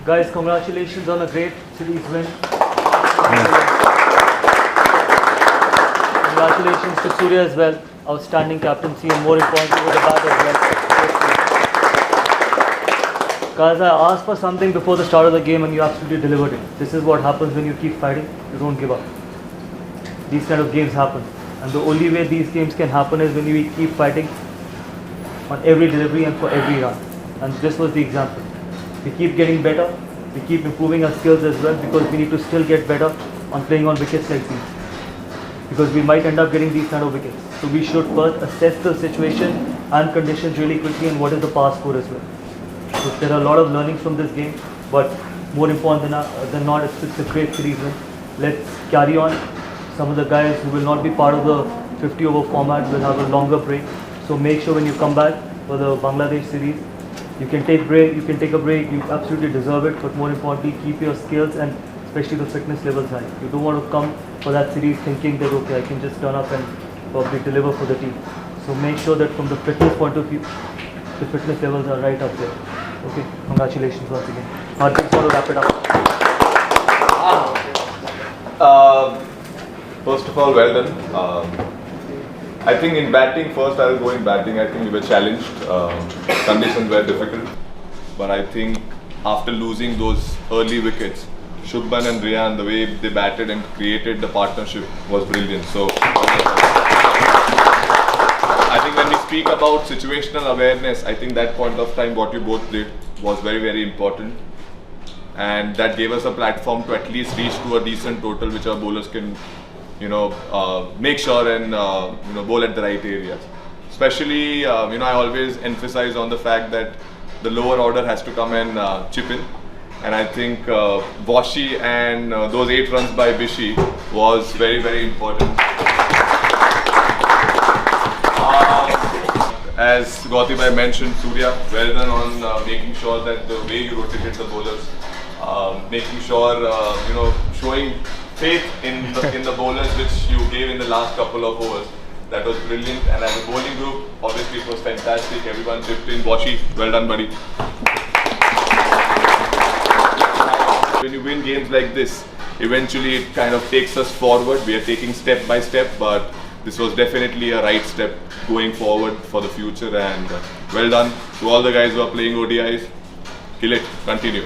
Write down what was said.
Guys, congratulations on a great series win. Congratulations to Surya as well. Outstanding captaincy and more importantly with the bat as well. Guys, I asked for something before the start of the game and you absolutely delivered it. This is what happens when you keep fighting. You don't give up. These kind of games happen. And the only way these games can happen is when you keep fighting on every delivery and for every run. And this was the example. We keep getting better. We keep improving our skills as well because we need to still get better on playing on wickets like these. Because we might end up getting these kind of wickets. So we should first assess the situation and conditions really quickly and what is the past score as well. So there are a lot of learnings from this game, but more important than not, it's a great series win. Let's carry on. Some of the guys who will not be part of the 50 over format will have a longer break. So make sure when you come back for the Bangladesh series, you can take a break, you absolutely deserve it, but more importantly, keep your skills and especially the fitness levels high. You don't want to come for that series thinking that, okay, I can just turn up and probably deliver for the team. So make sure that from the fitness point of view, the fitness levels are right up there. Okay, congratulations once again. Hardik, want to wrap it up? First of all, well done. I think in batting, first I'll go in batting. I think we were challenged. Conditions were difficult. But I think after losing those early wickets, Shubman and Riyan, the way they batted and created the partnership was brilliant. So I think when we speak about situational awareness, I think that point of time what you both did was very, very important. And that gave us a platform to at least reach to a decent total which our bowlers can make sure and bowl at the right areas. Especially, I always emphasize on the fact that the lower order has to come and chip in. And I think Vashi and those 8 runs by Bishi was very, very important. As Gauti bhai mentioned, Surya, well done on making sure that the way you rotated the bowlers, making sure, showing faith in the bowlers which you gave in the last couple of overs. That was brilliant. And as a bowling group, obviously it was fantastic. Everyone chipped in. Vashi, well done, buddy. When you win games like this, eventually it kind of takes us forward. We are taking step by step, but this was definitely a right step going forward for the future. And well done to all the guys who are playing ODIs. Kill it. Continue.